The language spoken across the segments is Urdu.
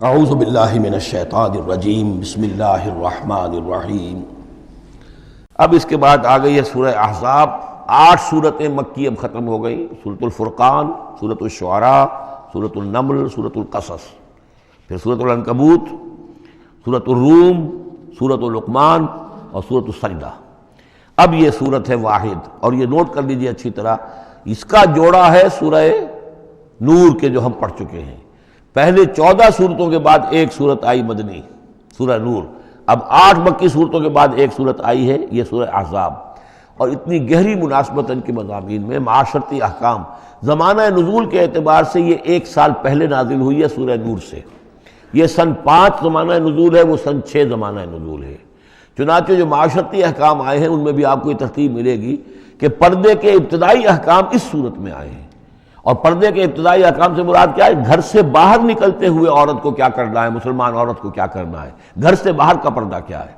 اعوذ باللہ من الشیطان الرجیم بسم اللہ الرحمن الرحیم۔ اب اس کے بعد آ گئی ہے سورہ احزاب۔ 8 سورتیں مکی اب ختم ہو گئی، سورۃ الفرقان، سورۃ الشعراء، سورۃ النمل، سورۃ القصص، پھر سورۃ العنکبوت، سورۃ الروم، سورۃ لقمان اور سورۃ السجدہ۔ اب یہ سورت ہے واحد، اور یہ نوٹ کر لیجیے اچھی طرح، اس کا جوڑا ہے سورہ نور کے جو ہم پڑھ چکے ہیں۔ پہلے 14 صورتوں کے بعد ایک صورت آئی مدنی، سورہ نور۔ اب 8 مکی صورتوں کے بعد ایک صورت آئی ہے، یہ سورہ احزاب، اور اتنی گہری مناسبت ان کے مضامین میں، معاشرتی احکام، زمانہ نزول کے اعتبار سے یہ 1 سال پہلے نازل ہوئی ہے سورہ نور سے۔ یہ سن 5 زمانہ نزول ہے، وہ سن 6 زمانہ نزول ہے۔ چنانچہ جو معاشرتی احکام آئے ہیں ان میں بھی آپ کو یہ ترتیب ملے گی کہ پردے کے ابتدائی احکام اس صورت میں آئے ہیں، اور پردے کے ابتدائی احکام سے مراد کیا ہے؟ گھر سے باہر نکلتے ہوئے عورت کو کیا کرنا ہے، مسلمان عورت کو کیا کرنا ہے، گھر سے باہر کا پردہ کیا ہے۔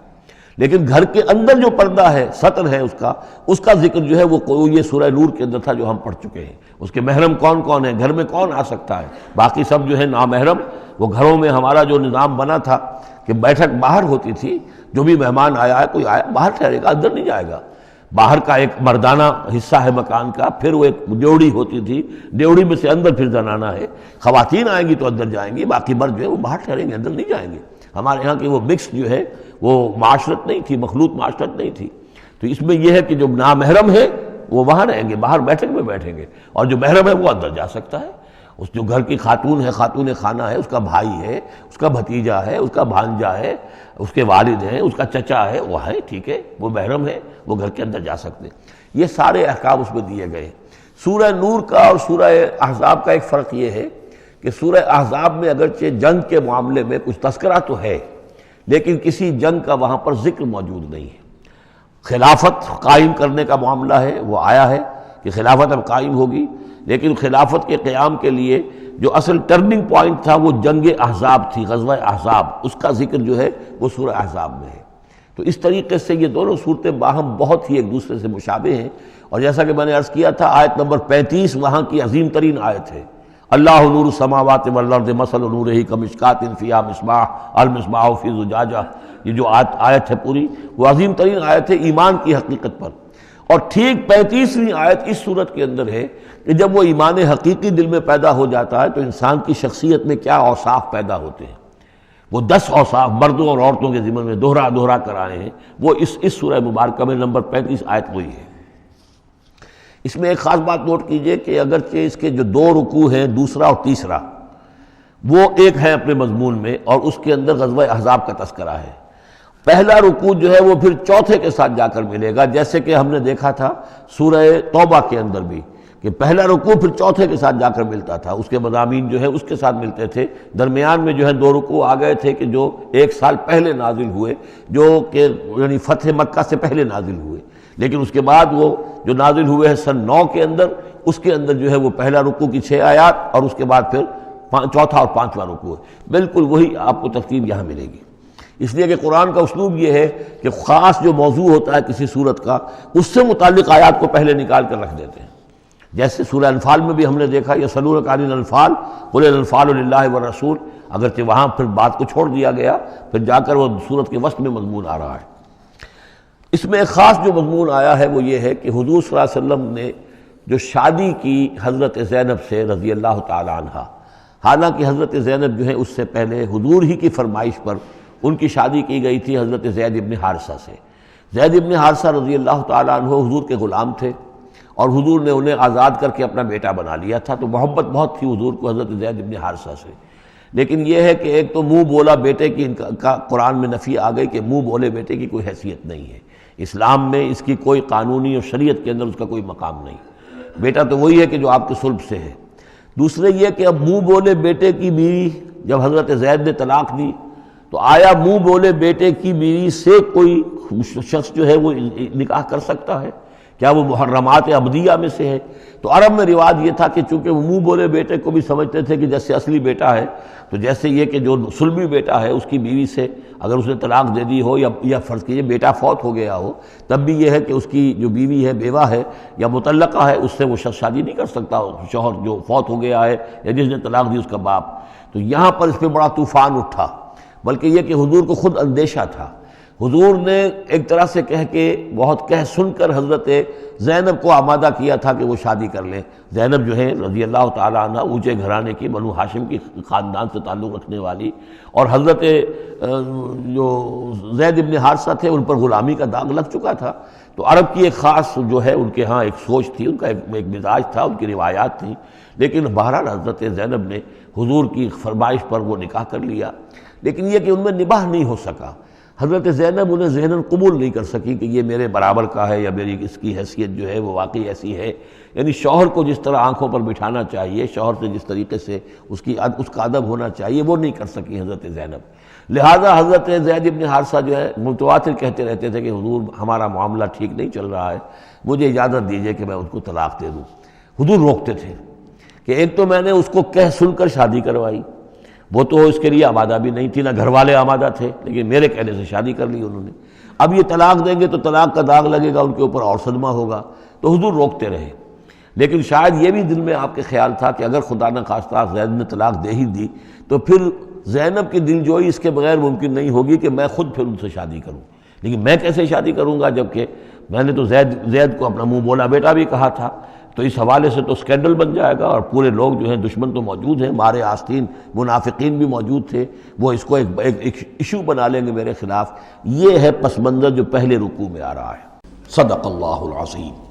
لیکن گھر کے اندر جو پردہ ہے، سطر ہے اس کا ذکر جو ہے وہ یہ سورہ نور کے اندر تھا جو ہم پڑھ چکے ہیں۔ اس کے محرم کون کون ہیں، گھر میں کون آ سکتا ہے، باقی سب جو ہے نامحرم۔ وہ گھروں میں ہمارا جو نظام بنا تھا کہ بیٹھک باہر ہوتی تھی، جو بھی مہمان آیا ہے، کوئی آیا باہر ٹھہرے گا، اندر نہیں جائے گا۔ باہر کا ایک مردانہ حصہ ہے مکان کا، پھر وہ ایک ڈیوڑی ہوتی تھی، ڈیوڑی میں سے اندر پھر زنانہ ہے۔ خواتین آئیں گی تو اندر جائیں گی، باقی مرد جو ہے وہ باہر ٹھہریں گے، اندر نہیں جائیں گے۔ ہمارے یہاں کی وہ مکس جو ہے وہ معاشرت نہیں تھی، مخلوط معاشرت نہیں تھی۔ تو اس میں یہ ہے کہ جو نامحرم ہے وہ وہاں رہیں گے، باہر بیٹھک میں بیٹھیں گے، اور جو محرم ہے وہ اندر جا سکتا ہے۔ اس جو گھر کی خاتون ہے، خاتون خانہ ہے، اس کا بھائی ہے، اس کا بھتیجا ہے، اس کا بھانجا ہے، اس کے والد ہیں، اس کا چچا ہے، وہ ہے، ٹھیک ہے، وہ محرم ہے، وہ گھر کے اندر جا سکتے ہیں۔ یہ سارے احکام اس میں دیے گئے۔ سورہ نور کا اور سورہ احزاب کا ایک فرق یہ ہے کہ سورہ احزاب میں اگرچہ جنگ کے معاملے میں کچھ تذکرہ تو ہے، لیکن کسی جنگ کا وہاں پر ذکر موجود نہیں ہے۔ خلافت قائم کرنے کا معاملہ ہے، وہ آیا ہے کہ خلافت اب قائم ہوگی، لیکن خلافت کے قیام کے لیے جو اصل ٹرننگ پوائنٹ تھا وہ جنگ احزاب تھی، غزوہ احزاب، اس کا ذکر جو ہے وہ سورہ احزاب میں ہے۔ تو اس طریقے سے یہ دونوں صورتیں باہم بہت ہی ایک دوسرے سے مشابہ ہیں، اور جیسا کہ میں نے عرض کیا تھا، آیت نمبر 35 وہاں کی عظیم ترین آیت ہے۔ اللہ نور السماوات والارض مثل نورہ کمشکاۃ فیہا مصباح المصباح فی زجاجہ۔ یہ جو آیت ہے پوری، وہ عظیم ترین آیت ہے ایمان کی حقیقت پر۔ اور ٹھیک 35ویں آیت اس صورت کے اندر ہے کہ جب وہ ایمان حقیقی دل میں پیدا ہو جاتا ہے تو انسان کی شخصیت میں کیا اوصاف پیدا ہوتے ہیں۔ وہ 10 اوصاف مردوں اور عورتوں کے ذمن میں دہرا کر آئے ہیں، وہ اس سورہ مبارکہ میں نمبر 35 آیت وہی ہے۔ اس میں ایک خاص بات نوٹ کیجئے کہ اگرچہ اس کے جو 2 رکوع ہیں، دوسرا اور تیسرا، وہ ایک ہیں اپنے مضمون میں، اور اس کے اندر غزوہ احزاب کا تذکرہ ہے۔ پہلا رکوع جو ہے وہ پھر چوتھے کے ساتھ جا کر ملے گا، جیسے کہ ہم نے دیکھا تھا سورہ توبہ کے اندر بھی کہ پہلا رکوع پھر چوتھے کے ساتھ جا کر ملتا تھا، اس کے مضامین جو ہے اس کے ساتھ ملتے تھے۔ درمیان میں جو ہے 2 رکوع آ گئے تھے کہ جو 1 سال پہلے نازل ہوئے، جو کہ یعنی فتح مکہ سے پہلے نازل ہوئے، لیکن اس کے بعد وہ جو نازل ہوئے ہیں سن 9 کے اندر، اس کے اندر جو ہے وہ پہلا رکوع کی 6 آیات، اور اس کے بعد پھر چوتھا اور 5واں رکوع ہے۔ بالکل وہی آپ کو ترتیب یہاں ملے گی، اس لیے کہ قرآن کا اسلوب یہ ہے کہ خاص جو موضوع ہوتا ہے کسی صورت کا، اس سے متعلق آیات کو پہلے نکال کر رکھ دیتے ہیں۔ جیسے سورہ انفال میں بھی ہم نے دیکھا، یسألونک عن الانفال قل الانفال للہ والرسول، اگرچہ وہاں پھر بات کو چھوڑ دیا گیا، پھر جا کر وہ صورت کے وسط میں مضمون آ رہا ہے۔ اس میں ایک خاص جو مضمون آیا ہے وہ یہ ہے کہ حضور صلی اللہ علیہ وسلم نے جو شادی کی حضرت زینب سے رضی اللہ تعالی عنہ، حالانکہ حضرت زینب جو ہے اس سے پہلے حضور ہی کی فرمائش پر ان کی شادی کی گئی تھی حضرت زید ابن حارثہ سے۔ زید ابن حارثہ رضی اللہ تعالیٰ عنہ حضور کے غلام تھے، اور حضور نے انہیں آزاد کر کے اپنا بیٹا بنا لیا تھا، تو محبت بہت تھی حضور کو حضرت زید ابن حارثہ سے۔ لیکن یہ ہے کہ ایک تو منہ بولا بیٹے کی کا قرآن میں نفی آ گئی کہ منہ بولے بیٹے کی کوئی حیثیت نہیں ہے، اسلام میں اس کی کوئی قانونی اور شریعت کے اندر اس کا کوئی مقام نہیں۔ بیٹا تو وہی ہے کہ جو آپ کے صلب سے ہے۔ دوسرے یہ کہ اب منہ بولے بیٹے کی بیوی جب حضرت زید نے طلاق دی، تو آیا منہ بولے بیٹے کی بیوی سے کوئی شخص جو ہے وہ نکاح کر سکتا ہے؟ کیا وہ محرمات عبدیہ میں سے ہے؟ تو عرب میں رواج یہ تھا کہ چونکہ وہ منہ بولے بیٹے کو بھی سمجھتے تھے کہ جیسے اصلی بیٹا ہے، تو جیسے یہ کہ جو سلبی بیٹا ہے اس کی بیوی سے اگر اس نے طلاق دے دی ہو، یا فرض کیجیے بیٹا فوت ہو گیا ہو، تب بھی یہ ہے کہ اس کی جو بیوی ہے، بیوہ ہے یا مطلقہ ہے، اس سے وہ شخص شادی نہیں کر سکتا، شوہر جو فوت ہو گیا ہے یا جس نے طلاق دی اس کا باپ۔ تو یہاں پر اس پہ بڑا طوفان اٹھا، بلکہ یہ کہ حضور کو خود اندیشہ تھا۔ حضور نے ایک طرح سے کہہ کے بہت کہہ سن کر حضرت زینب کو آمادہ کیا تھا کہ وہ شادی کر لیں۔ زینب جو ہے رضی اللہ تعالیٰ عنہ اونچے گھرانے کی، بنو ہاشم کی خاندان سے تعلق رکھنے والی، اور حضرت جو زید ابن حارثہ تھے ان پر غلامی کا داغ لگ چکا تھا، تو عرب کی ایک خاص جو ہے ان کے ہاں ایک سوچ تھی، ان کا ایک مزاج تھا، ان کی روایات تھیں، لیکن بہرحال حضرت زینب نے حضور کی فرمائش پر وہ نکاح کر لیا، لیکن یہ کہ ان میں نباہ نہیں ہو سکا۔ حضرت زینب انہیں ذہناً قبول نہیں کر سکی کہ یہ میرے برابر کا ہے، یا میری اس کی حیثیت جو ہے وہ واقعی ایسی ہے، یعنی شوہر کو جس طرح آنکھوں پر بٹھانا چاہیے، شوہر سے جس طریقے سے اس کا ادب ہونا چاہیے، وہ نہیں کر سکی حضرت زینب۔ لہذا حضرت زید ابن حارثہ جو ہے متواتر کہتے رہتے تھے کہ حضور ہمارا معاملہ ٹھیک نہیں چل رہا ہے، مجھے اجازت دیجیے کہ میں اس کو طلاق دے دوں۔ حضور روکتے تھے کہ ایک تو میں نے اس کو کہہ سن کر شادی کروائی، وہ تو اس کے لیے آمادہ بھی نہیں تھی، نہ گھر والے آمادہ تھے، لیکن میرے کہنے سے شادی کر لی انہوں نے، اب یہ طلاق دیں گے تو طلاق کا داغ لگے گا ان کے اوپر اور صدمہ ہوگا، تو حضور روکتے رہے۔ لیکن شاید یہ بھی دل میں آپ کے خیال تھا کہ اگر خدا نہ خواستہ زید نے طلاق دے ہی دی تو پھر زینب کی دل جوئی اس کے بغیر ممکن نہیں ہوگی کہ میں خود پھر ان سے شادی کروں، لیکن میں کیسے شادی کروں گا جبکہ میں نے تو زید کو اپنا منہ بولا بیٹا بھی کہا تھا، تو اس حوالے سے تو سکینڈل بن جائے گا، اور پورے لوگ جو ہیں دشمن تو موجود ہیں، مارے آستین منافقین بھی موجود تھے، وہ اس کو ایک ایشو بنا لیں گے میرے خلاف۔ یہ ہے پس منظر جو پہلے رکوع میں آ رہا ہے۔ صدق اللہ العظیم۔